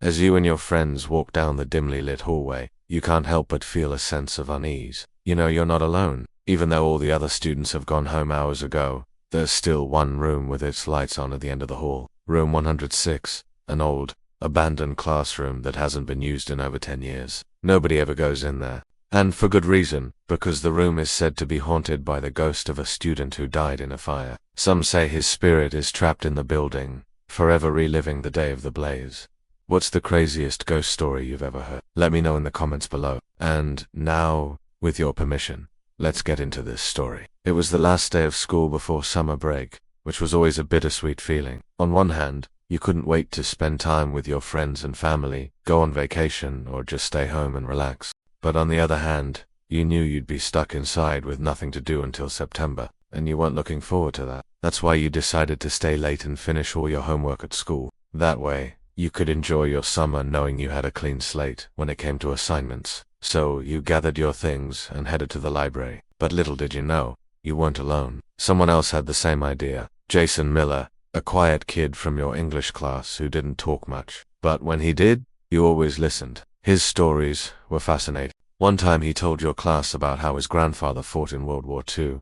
As you and your friends walk down the dimly lit hallway, you can't help but feel a sense of unease. You know you're not alone. Even though all the other students have gone home hours ago, there's still one room with its lights on at the end of the hall. Room 106, an old, abandoned classroom that hasn't been used in over 10 years. Nobody ever goes in there. And for good reason, because the room is said to be haunted by the ghost of a student who died in a fire. Some say his spirit is trapped in the building, forever reliving the day of the blaze. What's the craziest ghost story you've ever heard? Let me know in the comments below. And now, with your permission, let's get into this story. It was the last day of school before summer break, which was always a bittersweet feeling. On one hand, you couldn't wait to spend time with your friends and family, go on vacation, or just stay home and relax. But on the other hand, you knew you'd be stuck inside with nothing to do until September, and you weren't looking forward to that. That's why you decided to stay late and finish all your homework at school. That way, you could enjoy your summer knowing you had a clean slate when it came to assignments. So you gathered your things and headed to the library. But little did you know, you weren't alone. Someone else had the same idea. Jason Miller, a quiet kid from your English class who didn't talk much. But when he did, you always listened. His stories were fascinating. One time he told your class about how his grandfather fought in World War II,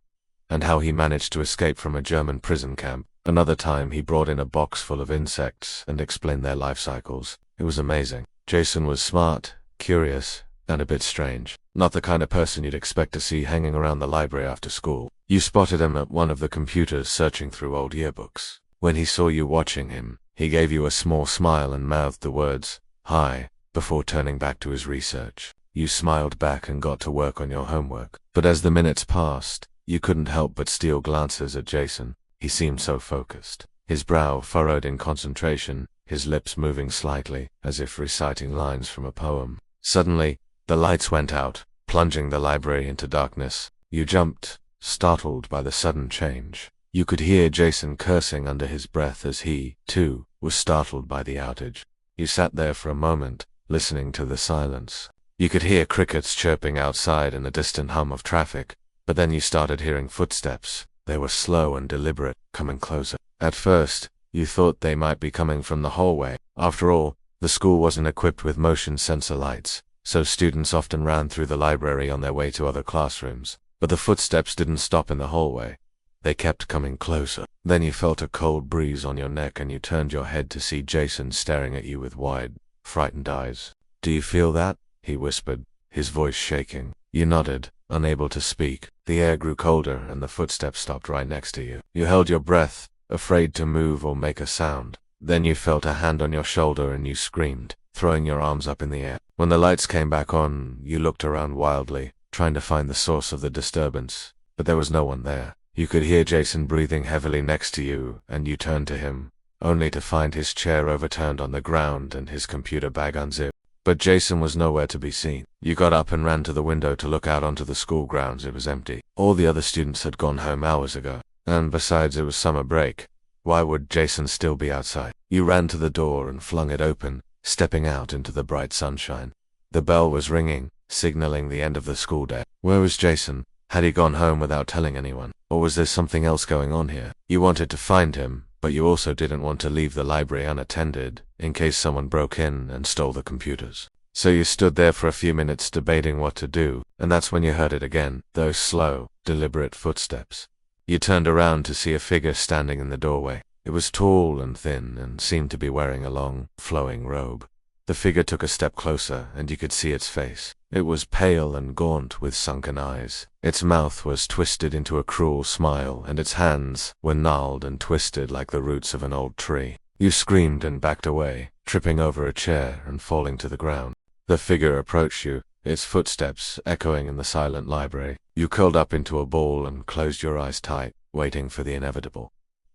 and how he managed to escape from a German prison camp. Another time he brought in a box full of insects and explained their life cycles. It was amazing. Jason was smart, curious, and a bit strange. Not the kind of person you'd expect to see hanging around the library after school. You spotted him at one of the computers searching through old yearbooks. When he saw you watching him, he gave you a small smile and mouthed the words, "Hi," before turning back to his research. You smiled back and got to work on your homework. But as the minutes passed, you couldn't help but steal glances at Jason. He seemed so focused. His brow furrowed in concentration, his lips moving slightly, as if reciting lines from a poem. Suddenly, the lights went out, plunging the library into darkness. You jumped, startled by the sudden change. You could hear Jason cursing under his breath as he, too, was startled by the outage. You sat there for a moment, listening to the silence. You could hear crickets chirping outside and the distant hum of traffic, but then you started hearing footsteps. They were slow and deliberate, coming closer. At first, you thought they might be coming from the hallway. After all, the school wasn't equipped with motion sensor lights, so students often ran through the library on their way to other classrooms. But the footsteps didn't stop in the hallway. They kept coming closer. Then you felt a cold breeze on your neck and you turned your head to see Jason staring at you with wide, frightened eyes. "Do you feel that?" he whispered, his voice shaking. You nodded, unable to speak. The air grew colder and the footsteps stopped right next to you. You held your breath, afraid to move or make a sound. Then you felt a hand on your shoulder and you screamed, throwing your arms up in the air. When the lights came back on, you looked around wildly, trying to find the source of the disturbance. But there was no one there. You could hear Jason breathing heavily next to you, and you turned to him, only to find his chair overturned on the ground and his computer bag unzipped. But Jason was nowhere to be seen. You got up and ran to the window to look out onto the school grounds. It was empty. All the other students had gone home hours ago. And besides, it was summer break. Why would Jason still be outside? You ran to the door and flung it open, stepping out into the bright sunshine. The bell was ringing, signaling the end of the school day. Where was Jason? Had he gone home without telling anyone? Or was there something else going on here? You wanted to find him, but you also didn't want to leave the library unattended, in case someone broke in and stole the computers. So you stood there for a few minutes debating what to do, and that's when you heard it again, those slow, deliberate footsteps. You turned around to see a figure standing in the doorway. It was tall and thin and seemed to be wearing a long, flowing robe. The figure took a step closer and you could see its face. It was pale and gaunt with sunken eyes. Its mouth was twisted into a cruel smile and its hands were gnarled and twisted like the roots of an old tree. You screamed and backed away, tripping over a chair and falling to the ground. The figure approached you, its footsteps echoing in the silent library. You curled up into a ball and closed your eyes tight, waiting for the inevitable.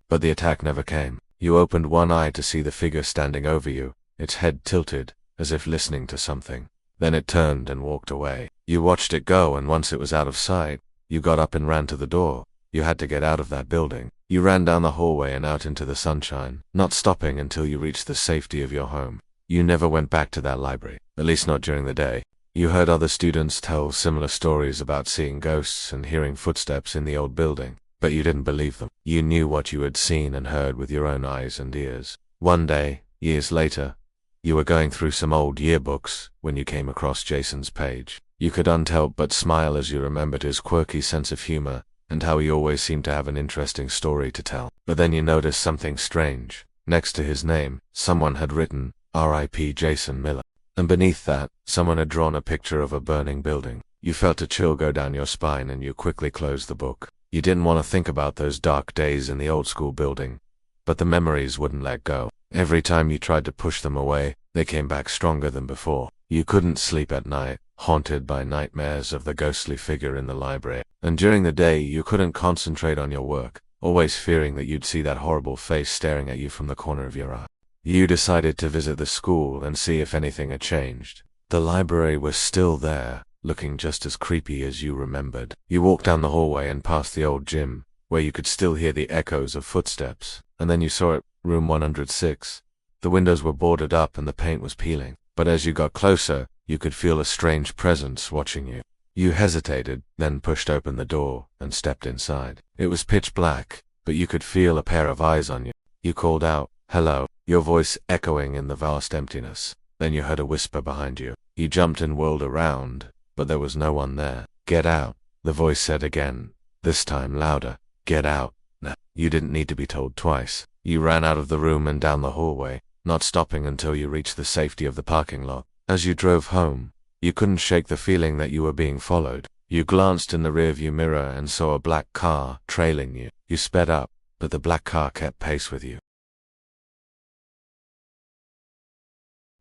But the attack never came. You opened one eye to see the figure standing over you, its head tilted, as if listening to something. Then it turned and walked away. You watched it go, and once it was out of sight, you got up and ran to the door. You had to get out of that building. You ran down the hallway and out into the sunshine, not stopping until you reached the safety of your home. You never went back to that library, at least not during the day. You heard other students tell similar stories about seeing ghosts and hearing footsteps in the old building, but you didn't believe them. You knew what you had seen and heard with your own eyes and ears. One day, years later, You were going through some old yearbooks when you came across Jason's page. You couldn't help but smile as you remembered his quirky sense of humor and how he always seemed to have an interesting story to tell. But then you noticed something strange. Next to his name, someone had written, R.I.P. Jason Miller. And beneath that, someone had drawn a picture of a burning building. You felt a chill go down your spine and you quickly closed the book. You didn't want to think about those dark days in the old school building, but the memories wouldn't let go. Every time you tried to push them away, they came back stronger than before. You couldn't sleep at night, haunted by nightmares of the ghostly figure in the library. And during the day, you couldn't concentrate on your work, always fearing that you'd see that horrible face staring at you from the corner of your eye. You decided to visit the school and see if anything had changed. The library was still there, looking just as creepy as you remembered. You walked down the hallway and past the old gym, where you could still hear the echoes of footsteps. And then you saw it, room 106. The windows were boarded up and the paint was peeling. But as you got closer, you could feel a strange presence watching you. You hesitated, then pushed open the door and stepped inside. It was pitch black, but you could feel a pair of eyes on you. You called out, "Hello," your voice echoing in the vast emptiness. Then you heard a whisper behind you. You jumped and whirled around, but there was no one there. "Get out," the voice said again, this time louder. "Get out." No, you didn't need to be told twice. You ran out of the room and down the hallway, not stopping until you reached the safety of the parking lot. As you drove home, you couldn't shake the feeling that you were being followed. You glanced in the rearview mirror and saw a black car trailing you. You sped up, but the black car kept pace with you.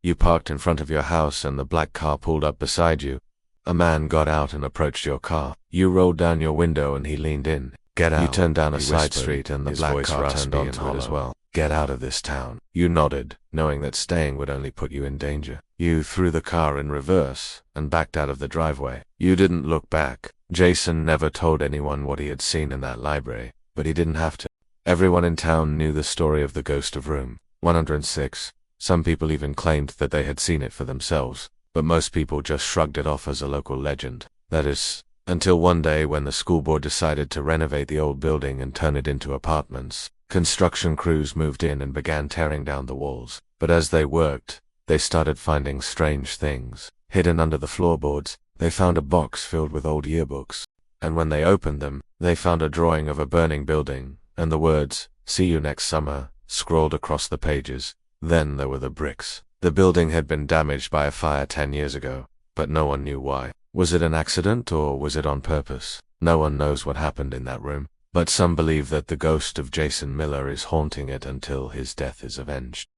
You parked in front of your house and the black car pulled up beside you. A man got out and approached your car. You rolled down your window and he leaned in. "Get out." You turned down a side street and the black car turned onto it as well. "Get out of this town." You nodded, knowing that staying would only put you in danger. You threw the car in reverse and backed out of the driveway. You didn't look back. Jason never told anyone what he had seen in that library, but he didn't have to. Everyone in town knew the story of the ghost of room 106. Some people even claimed that they had seen it for themselves, but most people just shrugged it off as a local legend. That is, until one day when the school board decided to renovate the old building and turn it into apartments. Construction crews moved in and began tearing down the walls. But as they worked, they started finding strange things. Hidden under the floorboards, they found a box filled with old yearbooks. And when they opened them, they found a drawing of a burning building, and the words, "See you next summer," scrawled across the pages. Then there were the bricks. The building had been damaged by a fire 10 years ago, but no one knew why. Was it an accident or was it on purpose? No one knows what happened in that room, but some believe that the ghost of Jason Miller is haunting it until his death is avenged.